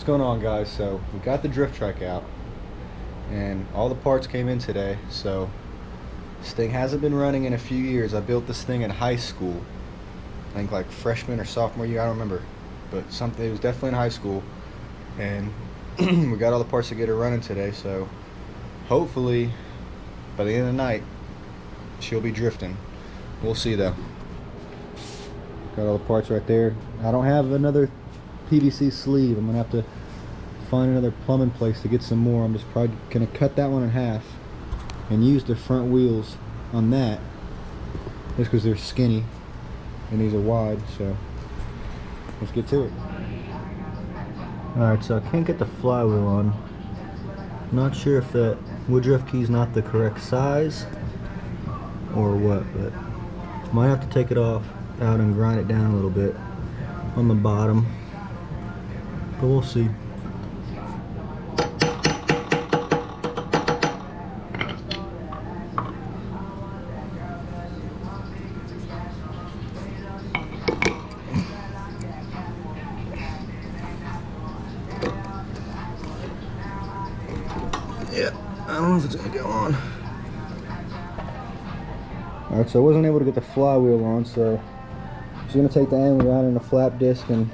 What's going on, guys? So we got the drift trike out and all the parts came in today. So this thing hasn't been running in a few years. I built this thing in high school, I think like freshman or sophomore year, I don't remember, but something, it was definitely in high school. And we got all the parts to get her running today, so hopefully by the end of the night she'll be drifting. We'll see though. Got all the parts right there. I don't have another PVC sleeve. I'm gonna have to find another plumbing place to get some more. I'm just probably gonna cut that one in half and use the front wheels on that, just because they're skinny and these are wide. So let's get to it. Alright, so I can't get the flywheel on. Not sure if that woodruff key is not the correct size or what, but might have to take it off out and grind it down a little bit on the bottom, but we'll see. Yeah, I don't know if it's gonna go on. Alright, so I wasn't able to get the flywheel on, so I'm just gonna take the end around in a flap disc and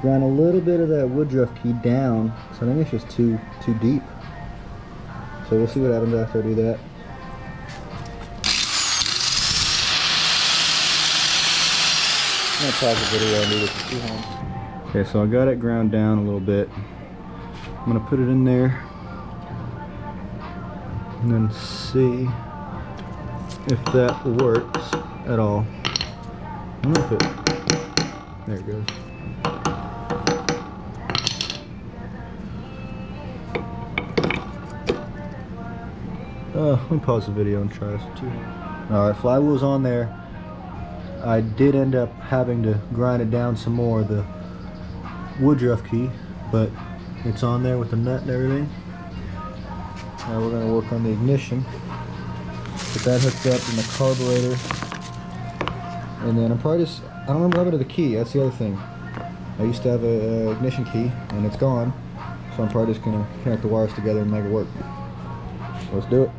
grind a little bit of that woodruff key down. So I think it's just too deep. So we'll see what happens after I do that. I'm gonna pause the video and do this for 2 hands. Okay, so I got it ground down a little bit. I'm gonna put it in there and then see if that works at all. I don't know if it, there it goes. Let me pause the video and try this too. Alright, flywheel's on there. I did end up having to grind it down some more, the woodruff key, but it's on there with the nut and everything. Now we're going to work on the ignition. Get that hooked up in the carburetor. And then I'm probably just, I don't remember what happened to the key. That's the other thing. I used to have a ignition key and it's gone. So I'm probably just going to connect the wires together and make it work. So let's do it.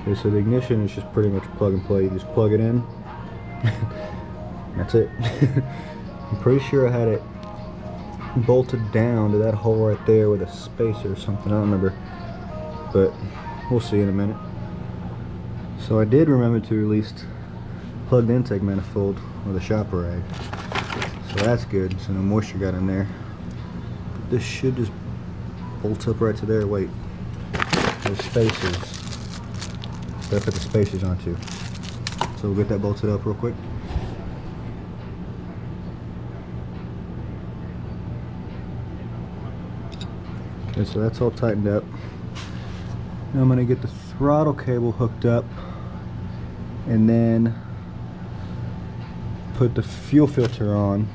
Okay, so the ignition is just pretty much plug and play. You just plug it in. That's it. I'm pretty sure I had it bolted down to that hole right there with a spacer or something. I don't remember. But we'll see in a minute. So I did remember to release plug the intake manifold with a shopper rag. So that's good. So no moisture got in there. But this should just bolt up right to there. Wait. There's spacers. So I put the spacers on too. So we'll get that bolted up real quick. Okay, so that's all tightened up. Now I'm going to get the throttle cable hooked up and then put the fuel filter on.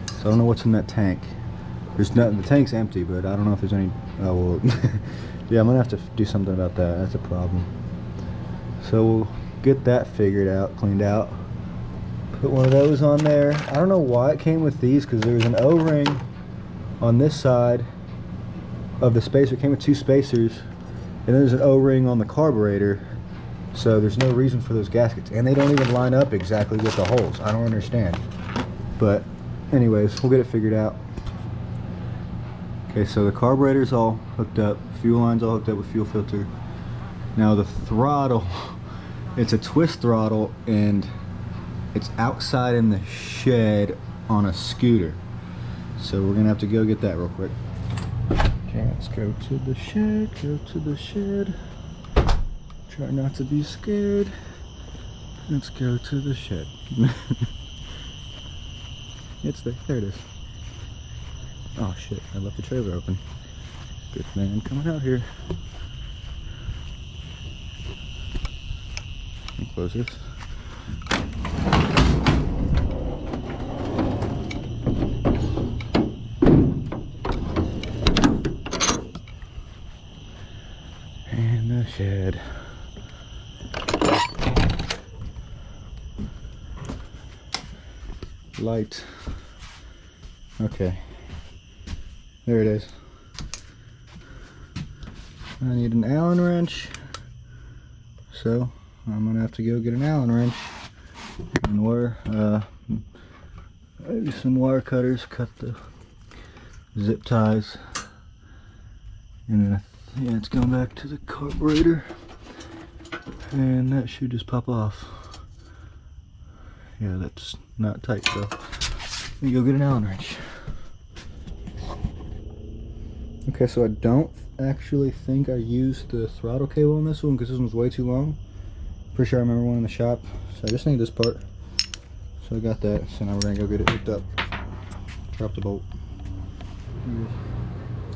So I don't know what's in that tank. There's nothing, the tank's empty, but I don't know if there's any, oh well, yeah, I'm going to have to do something about that. That's a problem. So we'll get that figured out, cleaned out. Put one of those on there. I don't know why it came with these, because there's an O-ring on this side of the spacer. It came with 2 spacers, and then there's an O-ring on the carburetor. So there's no reason for those gaskets, and they don't even line up exactly with the holes. I don't understand. But anyways, we'll get it figured out. Okay, so the carburetor's all hooked up, fuel line's all hooked up with fuel filter. Now the throttle, it's a twist throttle and it's outside in the shed on a scooter. So we're gonna have to go get that real quick. Okay, let's go to the shed, go to the shed. Try not to be scared. Let's go to the shed. It's there, there it is. Oh shit, I left the trailer open. Good man coming out here. Let me close this. And the shed. Light. Okay. There it is. I need an Allen wrench, so I'm gonna have to go get an Allen wrench and maybe some wire cutters, cut the zip ties, and then yeah, it's going back to the carburetor, and that should just pop off. Yeah, that's not tight, so let me go get an Allen wrench. Okay, so I don't actually think I used the throttle cable on this one because this one's way too long. Pretty sure I remember one in the shop, so I just need this part. So I got that, so now we're gonna go get it hooked up. Drop the bolt.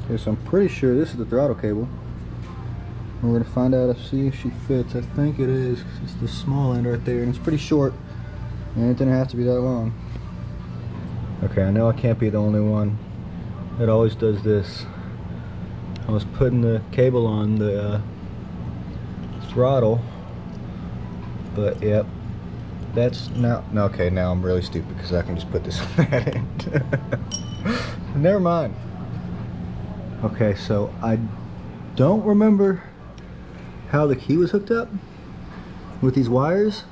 Okay, so I'm pretty sure this is the throttle cable. We're gonna find out see if she fits. I think it is, 'cause it's the small end right there, and it's pretty short, and it didn't have to be that long. Okay, I know I can't be the only one that always does this. I was putting the cable on the throttle, but yep, that's now okay. Now I'm really stupid because I can just put this on that end. Never mind. Okay, so I don't remember how the key was hooked up with these wires,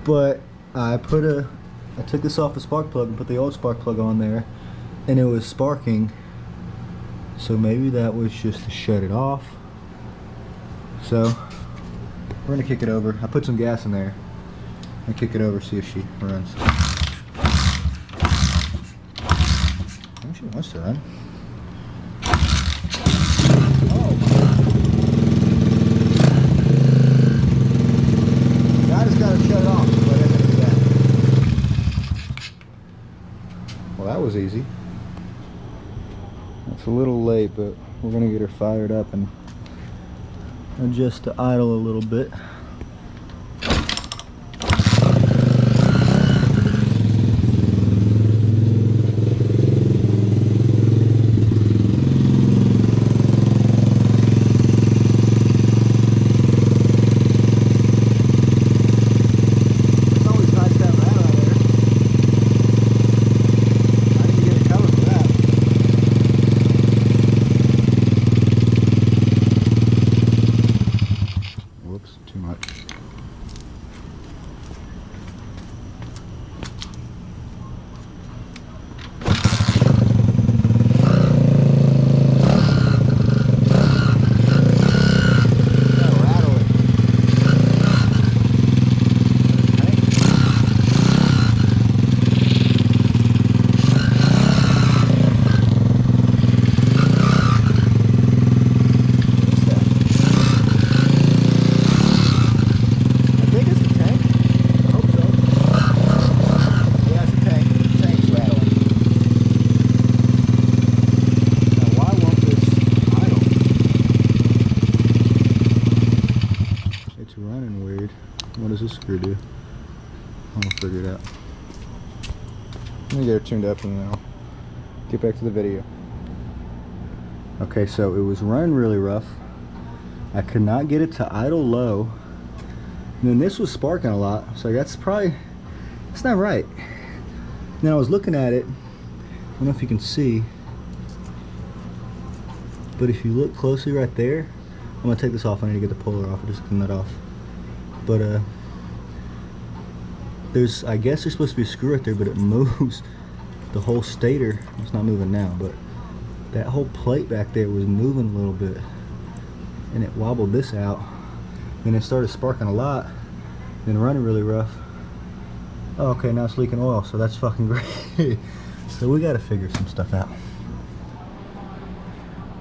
but I took this off the spark plug and put the old spark plug on there, and it was sparking. So maybe that was just to shut it off. So we're gonna kick it over. I put some gas in there and kick it over, see if she runs. I think she wants to run. Oh my God. I just gotta shut it off, but I didn't do that. Well, that was easy. It's a little late, but we're gonna get her fired up and adjust the idle a little bit. Too much. What does this screw do? I'll figure it out. Let me get her tuned up and then I'll get back to the video. Okay, so it was running really rough. I could not get it to idle low. And then this was sparking a lot, so that's not right. Then I was looking at it, I don't know if you can see, but if you look closely right there, I'm gonna take this off. I need to get the puller off. I just clean that off. But I guess there's supposed to be a screw right there, but it moves the whole stator. It's not moving now, but that whole plate back there was moving a little bit, and it wobbled this out. Then it started sparking a lot, then running really rough. Oh, okay, now it's leaking oil, so that's fucking great. So we gotta figure some stuff out.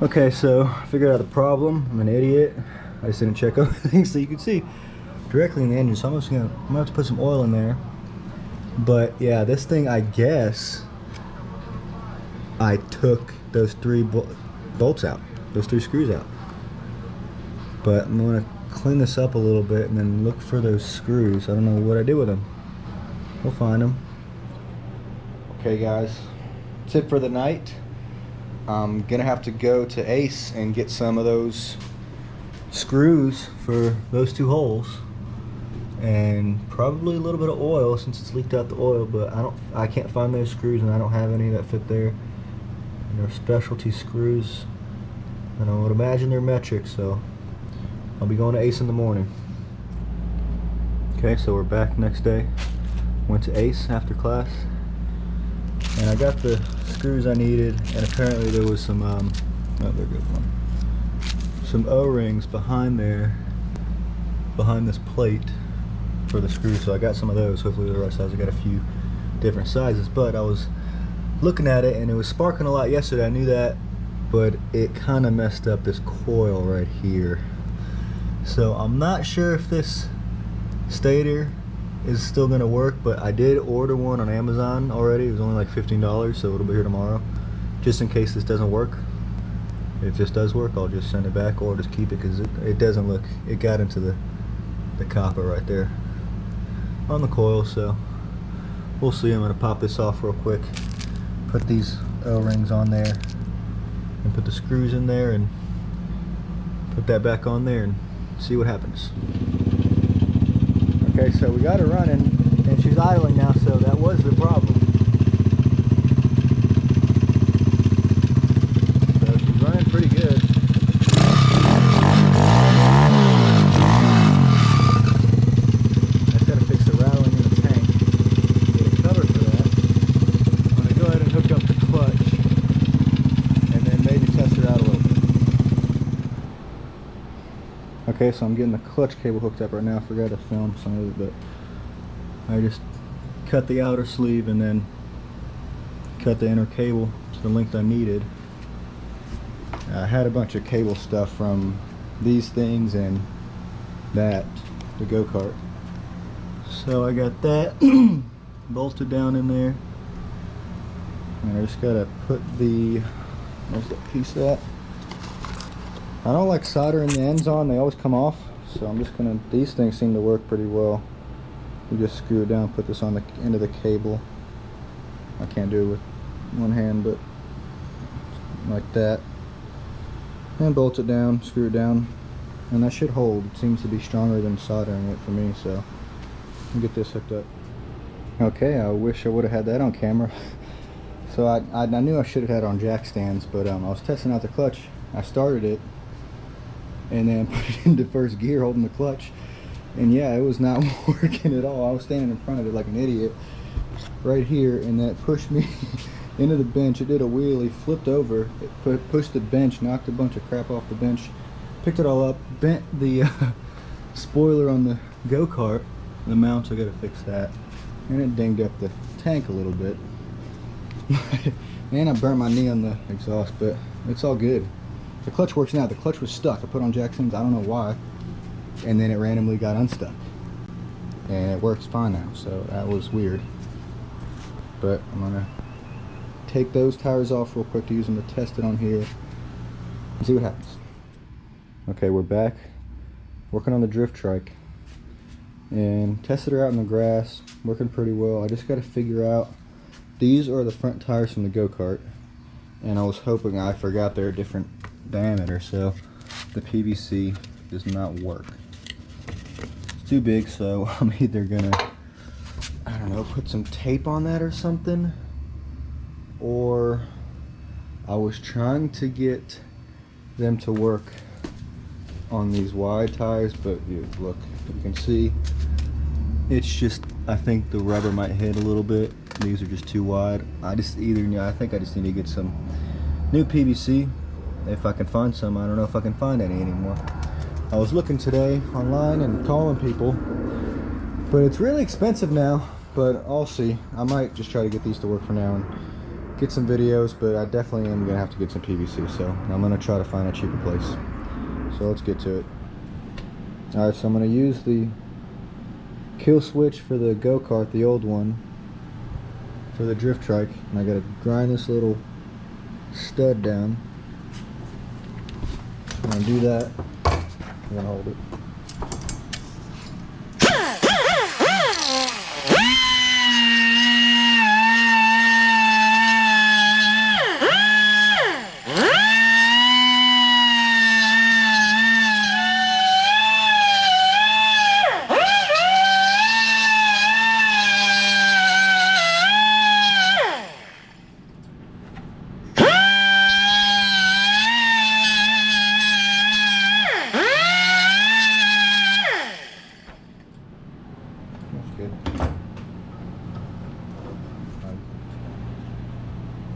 Okay, so I figured out the problem. I'm an idiot. I just didn't check everything so you can see directly in the engine. So I'm gonna have to put some oil in there. But yeah, this thing, I guess I took those three bolts out, those three screws out. But I'm gonna clean this up a little bit and then look for those screws. I don't know what I did with them. We'll find them. Okay guys, that's it for the night. I'm gonna have to go to Ace and get some of those screws for those two holes, and probably a little bit of oil since it's leaked out the oil, but I can't find those screws and I don't have any that fit there. And they're specialty screws. And I would imagine they're metric, so I'll be going to Ace in the morning. Okay, so we're back next day. Went to Ace after class. And I got the screws I needed, and apparently there was some, oh, there goes one. Some O-rings behind there, behind this plate for the screws, so I got some of those. Hopefully they're the right size. I got a few different sizes, but I was looking at it and it was sparking a lot yesterday. I knew that, but it kind of messed up this coil right here. So I'm not sure if this stator is still gonna work, but I did order one on Amazon already. It was only like $15, so it'll be here tomorrow, just in case this doesn't work. If this does work, I'll just send it back or just keep it, because it doesn't look, it got into the copper right there on the coil, so we'll see. I'm gonna pop this off real quick, put these O-rings on there, and put the screws in there, and put that back on there, and see what happens. Okay, so we got her running, and she's idling now, so that was the problem. So she's running pretty good. I just gotta fix the rattling in the tank, get a cover for that. I'm gonna go ahead and hook up the clutch, and then maybe test her out a little bit. Okay, so I'm getting the clutch cable hooked up right now. I forgot to film some of it, but I just cut the outer sleeve and then cut the inner cable to the length I needed. I had a bunch of cable stuff from these things and that, the go-kart. So I got that bolted down in there. And I just gotta put the, where's that piece at? I don't like soldering the ends on, they always come off. So I'm just gonna, these things seem to work pretty well. You just screw it down, put this on the end of the cable. I can't do it with one hand, but like that. And bolt it down, screw it down, and that should hold. It seems to be stronger than soldering it for me, so I'll get this hooked up. Okay, I wish I would have had that on camera. So I knew I should have had it on jack stands, but I was testing out the clutch. I started it and then put it into first gear holding the clutch, and yeah, it was not working at all. I was standing in front of it like an idiot right here, and that pushed me into the bench. It did a wheelie, flipped over, it pushed the bench, knocked a bunch of crap off the bench, picked it all up, bent the spoiler on the go-kart, the mounts. I gotta fix that, and it dinged up the tank a little bit. Man, I burnt my knee on the exhaust, but it's all good. The clutch works now. The clutch was stuck. I put on Jackson's, I don't know why, and then it randomly got unstuck, and it works fine now. So that was weird, but I'm gonna take those tires off real quick to use them to test it on here and see what happens. Okay, we're back working on the drift trike and tested her out in the grass, working pretty well. I just got to figure out, these are the front tires from the go-kart, and I was hoping, I forgot they're a different diameter, so the PVC does not work. It's too big, so I'm either gonna, I don't know, put some tape on that or something, or I was trying to get them to work on these wide tires, but look, you can see it's just, I think the rubber might hit a little bit. These are just too wide. I think I just need to get some new PVC if I can find some. I don't know if I can find any anymore. I was looking today online and calling people, but it's really expensive now, but I'll see. I might just try to get these to work for now and get some videos, but I definitely am gonna have to get some PVC, so I'm gonna try to find a cheaper place. So let's get to it. Alright, so I'm gonna use the kill switch for the go-kart, the old one, for the drift trike, and I gotta grind this little stud down. I'm gonna do that. I'm gonna hold it.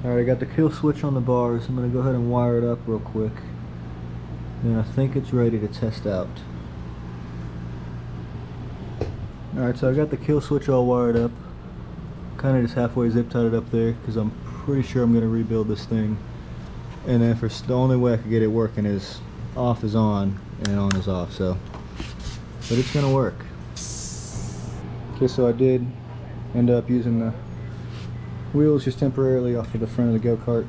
Alright, I got the kill switch on the bars. I'm going to go ahead and wire it up real quick. And I think it's ready to test out. Alright, so I got the kill switch all wired up. Kind of just halfway zip tied it up there because I'm pretty sure I'm going to rebuild this thing. And then the only way I could get it working is off is on and on is off, so. But it's going to work. Okay, so I did end up using the wheels just temporarily off of the front of the go-kart,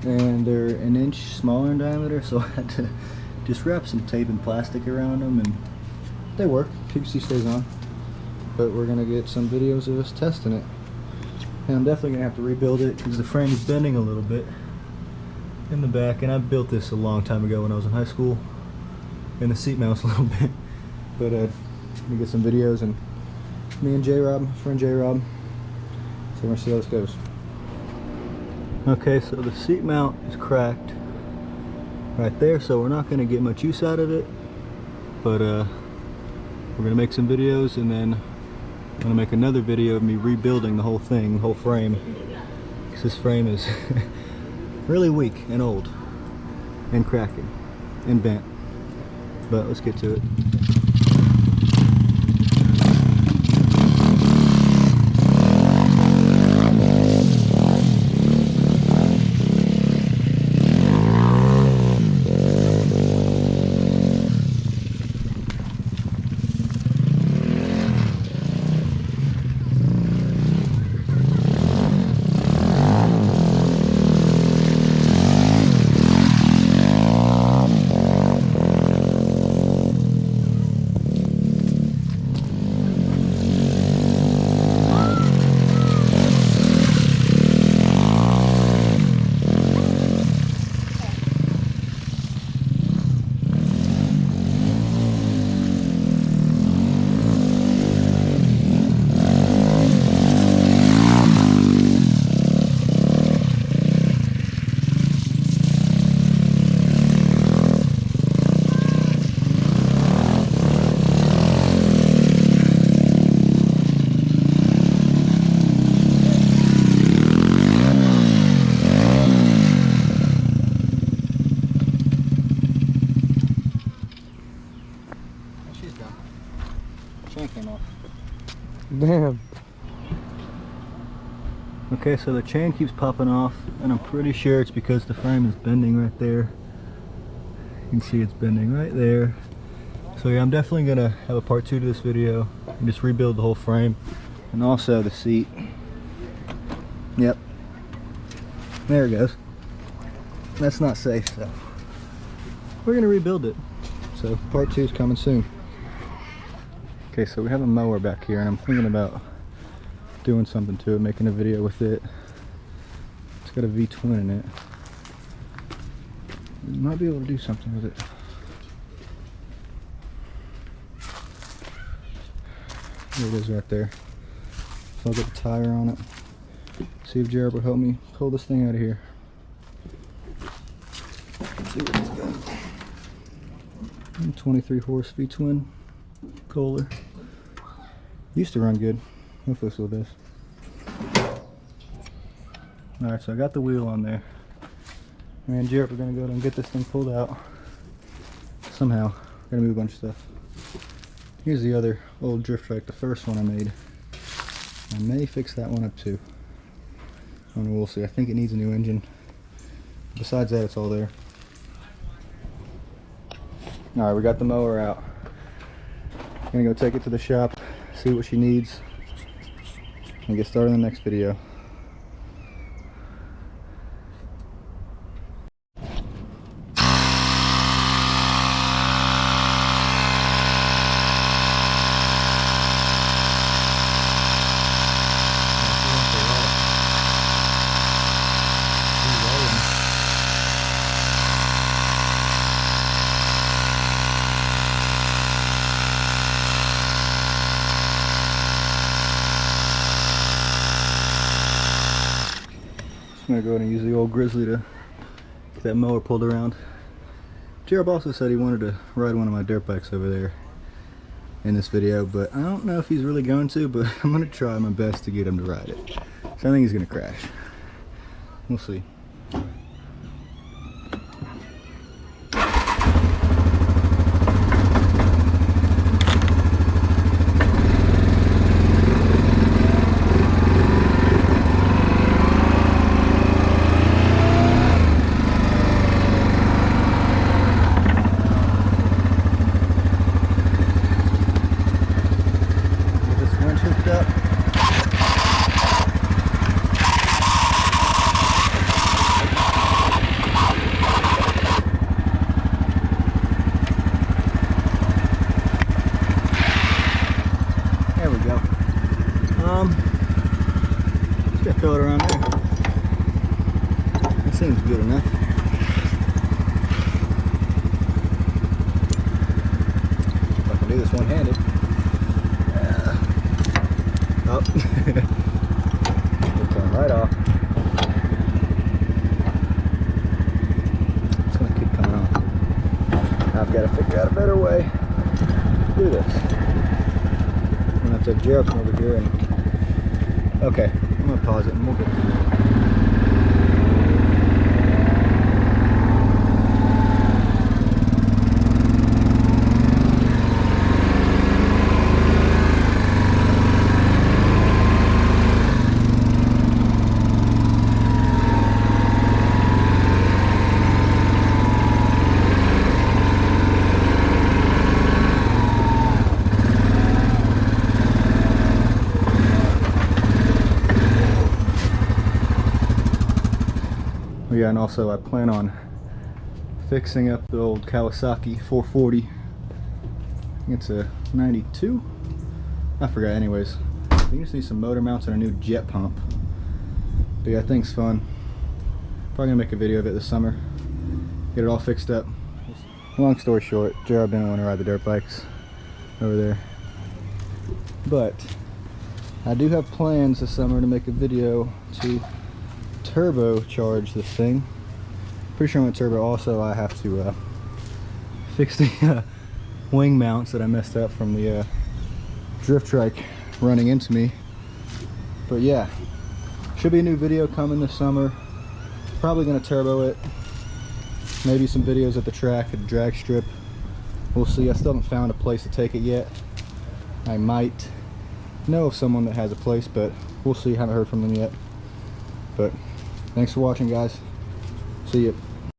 and they're an inch smaller in diameter, so I had to just wrap some tape and plastic around them, and they work. PVC stays on, but we're gonna get some videos of us testing it, and I'm definitely gonna have to rebuild it because the frame is bending a little bit in the back, and I built this a long time ago when I was in high school, and the seat mounts a little bit, but let me get some videos, and me and J-Rob, my friend J-Rob, so we're gonna see how this goes. Okay, so the seat mount is cracked right there, so we're not gonna get much use out of it, but we're gonna make some videos, and then I'm gonna make another video of me rebuilding the whole thing, the whole frame, because this frame is really weak and old and cracking and bent. But let's get to it. Chain came off. Damn. Okay, so the chain keeps popping off, and I'm pretty sure it's because the frame is bending right there. You can see it's bending right there. So yeah, I'm definitely gonna have a part 2 to this video and just rebuild the whole frame, and also the seat. Yep, there it goes. That's not safe, so we're gonna rebuild it. So part 2 is coming soon. Okay, so we have a mower back here, and I'm thinking about doing something to it, making a video with it. It's got a V-twin in it. You might be able to do something with it. There it is right there. So I'll get a tire on it. See if Jared will help me pull this thing out of here. Let's see what it's got. 23 horse V-twin Kohler. Used to run good. Hopefully it still does. Alright, so I got the wheel on there. Me and Jared, we're gonna go ahead and get this thing pulled out. Somehow. We're gonna move a bunch of stuff. Here's the other old drift trike, the first one I made. I may fix that one up too. I don't know, we'll see. I think it needs a new engine. Besides that, it's all there. Alright, we got the mower out. Gonna go take it to the shop, see what she needs, and get started in the next video. I'm gonna go ahead and use the old Grizzly to get that mower pulled around. Jared also said he wanted to ride one of my dirt bikes over there in this video, but I don't know if he's really going to, but I'm gonna try my best to get him to ride it. So I think he's gonna crash. We'll see. There we go. Just throw it around there. That seems good enough. If I can do this one-handed. Oh. It'll come right off. It's gonna keep coming off. I've got to figure out a better way to do this. I'm gonna have to have Gerald come over here and... Okay, I'm gonna pause it and we'll get to it. Yeah, and also I plan on fixing up the old Kawasaki 440. I think it's a 92. I forgot. Anyways, you just need some motor mounts and a new jet pump. But yeah, thing's fun. Probably gonna make a video of it this summer. Get it all fixed up. Long story short, Jared didn't want to ride the dirt bikes over there. But I do have plans this summer to make a video to turbocharge this thing. Pretty sure I'm gonna turbo. Also, I have to fix the wing mounts that I messed up from the drift trike running into me. But yeah, should be a new video coming this summer. Probably gonna turbo it. Maybe some videos at the track, at the drag strip. We'll see. I still haven't found a place to take it yet. I might know of someone that has a place, but we'll see. Haven't heard from them yet. But thanks for watching, guys. See ya.